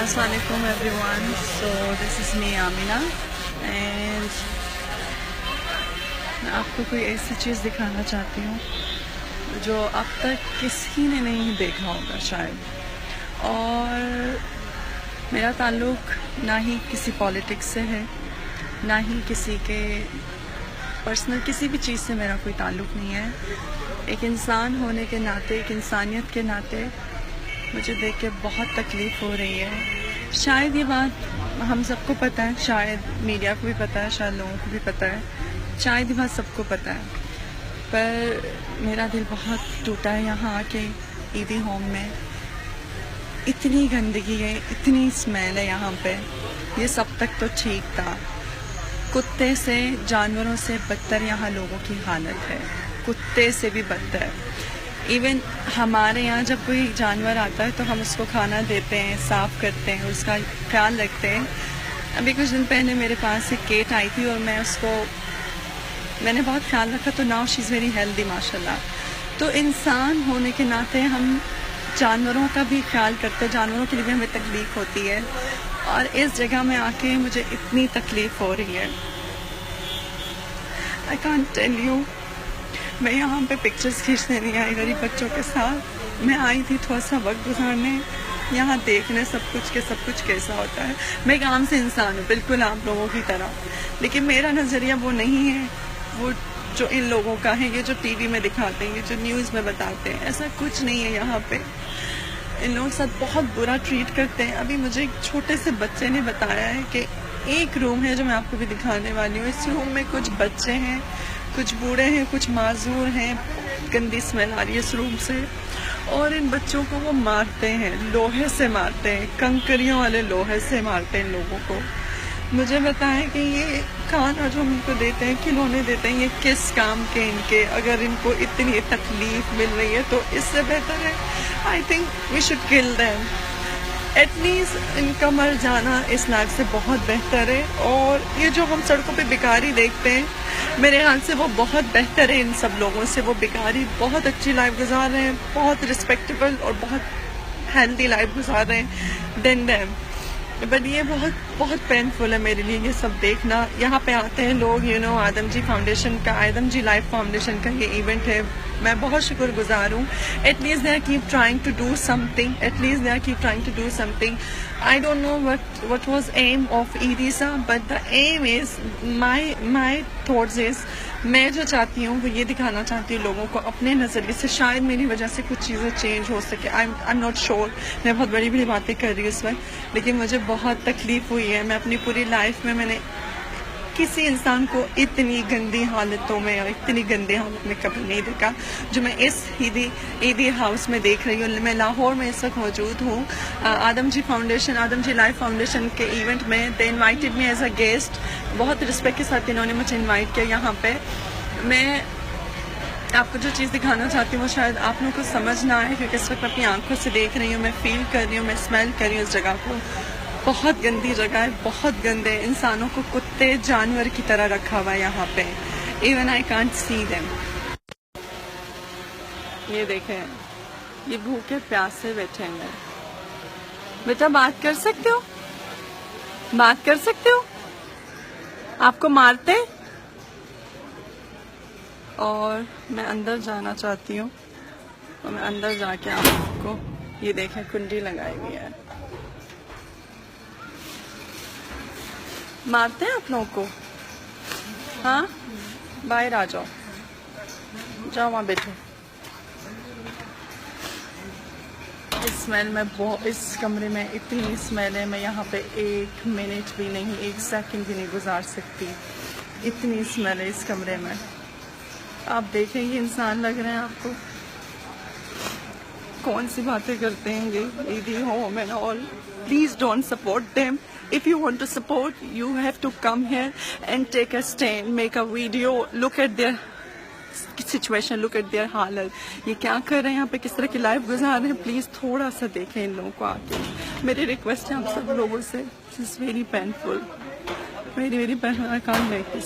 السلام علیکم every one. So this is me Amina and میں آپ کو کوئی ایسی چیز دکھانا چاہتی ہوں جو اب تک کسی نے نہیں دیکھا ہوگا شاید. اور میرا تعلق نہ ہی کسی پالیٹکس سے ہے، نہ ہی کسی کے پرسنل کسی بھی چیز سے میرا کوئی تعلق نہیں ہے. ایک انسان ہونے کے ناطے، ایک انسانیت کے ناطے مجھے دیکھ کے بہت تکلیف ہو رہی ہے. شاید یہ بات ہم سب کو پتہ ہے، شاید میڈیا کو بھی پتہ ہے، شاید لوگوں کو بھی پتہ ہے، شاید یہ بات سب کو پتہ ہے، پر میرا دل بہت ٹوٹا ہے یہاں آ کے. عیدی ہوم میں اتنی گندگی ہے، اتنی اسمیل ہے یہاں پہ. یہ سب تک تو ٹھیک تھا، کتے سے، جانوروں سے بدتر یہاں لوگوں کی حالت ہے، کتے سے بھی بدتر. ایون ہمارے یہاں جب کوئی جانور آتا ہے تو ہم اس کو کھانا دیتے ہیں، صاف کرتے ہیں، اس کا خیال رکھتے ہیں. ابھی کچھ دن پہلے میرے پاس ایک کیٹ آئی تھی اور میں نے بہت خیال رکھا، تو now she is very healthy ماشاء اللہ. تو انسان ہونے کے ناطے ہم جانوروں کا بھی خیال کرتے ہیں، جانوروں کے لیے بھی ہمیں تکلیف ہوتی ہے. اور اس جگہ میں آ کے مجھے اتنی تکلیف ہو رہی ہے، I can't tell you. میں یہاں پہ پکچرز کھینچنے نہیں آئی غریب بچوں کے ساتھ، میں آئی تھی تھوڑا سا وقت گزارنے، یہاں دیکھنے سب کچھ کیسا ہوتا ہے. میں ایک عام سے انسان ہوں، بالکل آپ لوگوں کی طرح، لیکن میرا نظریہ وہ نہیں ہے وہ جو ان لوگوں کا ہے، یہ جو ٹی وی میں دکھاتے ہیں، یہ جو نیوز میں بتاتے ہیں. ایسا کچھ نہیں ہے یہاں پہ. ان لوگوں کے ساتھ بہت برا ٹریٹ کرتے ہیں. ابھی مجھے ایک چھوٹے سے بچے نے بتایا ہے کہ ایک روم ہے جو میں آپ کو بھی دکھانے والی ہوں، اس روم میں کچھ بچے ہیں، کچھ بوڑھے ہیں، کچھ معذور ہیں. گندی اسمیل آ رہی ہے اس روم سے، اور ان بچوں کو وہ مارتے ہیں، لوہے سے مارتے ہیں، کنکریوں والے لوہے سے مارتے ہیں ان لوگوں کو. مجھے بتائیں کہ یہ کھانا جو ہم ان کو دیتے ہیں، کھلونے دیتے ہیں، یہ کس کام کے ان کے؟ اگر ان کو اتنی تکلیف مل رہی ہے تو اس سے بہتر ہے آئی تھنک وی شوڈ کل دیم. ایٹ لیسٹ ان کا مر جانا اس ناک سے بہت بہتر ہے. اور یہ جو ہم سڑکوں پہ بھکاری دیکھتے ہیں، میرے خیال سے وہ بہت بہتر ہے ان سب لوگوں سے. وہ بھکاری بہت اچھی لائف گزار رہے ہیں، بہت رسپیکٹیبل اور بہت ہیلدی لائف گزار رہے ہیں دین دیم. بٹ یہ بہت پینفل ہے میرے لیے یہ سب دیکھنا. یہاں پہ آتے ہیں لوگ، آدم جی فاؤنڈیشن کا، آدم جی لائف فاؤنڈیشن کا یہ ایونٹ ہے، میں بہت شکر گزار ہوں. At least they are keep trying to do something. I don't know what was aim of EDSA, but the aim is my thoughts is میں جو چاہتی ہوں وہ یہ دکھانا چاہتی ہوں لوگوں کو اپنے نظریے سے. شاید میری وجہ سے کچھ چیزیں چینج ہو سکے، I'm not sure. میں بہت بڑی باتیں کر رہی ہوں اس وقت، لیکن مجھے بہت تکلیف ہوئی ہے. میں اپنی پوری لائف میں نے کسی انسان کو اتنی گندی حالتوں میں اور اتنی گندی حالت میں کبھی نہیں دیکھا جو میں اس عیدی ہاؤس میں دیکھ رہی ہوں. میں لاہور میں اس وقت موجود ہوں آدم جی لائف فاؤنڈیشن کے ایونٹ میں. They invited me as a guest, بہت رسپیکٹ کے ساتھ انہوں نے مجھے انوائٹ کیا یہاں پہ. میں آپ کو جو چیز دکھانا چاہتی ہوں وہ شاید آپ لوگوں کو سمجھ نہ آئے، کیونکہ اس وقت اپنی آنکھوں سے دیکھ رہی ہوں، میں فیل کر رہی ہوں، میں اسمیل کر رہی ہوں اس جگہ کو. بہت گندی جگہ ہے، بہت گندے. انسانوں کو کتے جانور کی طرح رکھا ہوا ہے یہاں پہ. Even I can't see them. یہ دیکھیں، یہ بھوکے پیاسے بیٹھے ہیں. بیٹا بات کر سکتے ہو؟ آپ کو مارتے؟ اور میں اندر جانا چاہتی ہوں، اور میں اندر جا کے آپ کو یہ دیکھیں کنڈی لگائی ہوئی ہے. مارتے ہیں آپ لوگوں کو؟ ہاں، باہر آ جاؤ وہاں بیٹھو. اسمیل میں اس کمرے میں اتنی اسمیل ہے، میں یہاں پہ 1 منٹ بھی نہیں، 1 سیکنڈ بھی نہیں گزار سکتی. اتنی اسمیل ہے اس کمرے میں. آپ دیکھیں یہ انسان لگ رہے ہیں آپ کو؟ کون سی باتیں کرتے ہیں یہ عیدی home and all. Please don't support them. If you want to support, you have to come here and take a stand, make a video, look at their situation, look at their حالت. یہ کیا کر رہے ہیں یہاں پہ، کس طرح کی لائف گزار رہے ہیں. پلیز تھوڑا سا دیکھیں ان لوگوں کو آ کے. میری ریکویسٹ ہے آپ سب لوگوں سے. This is very painful. Very, very painful. I can't make this.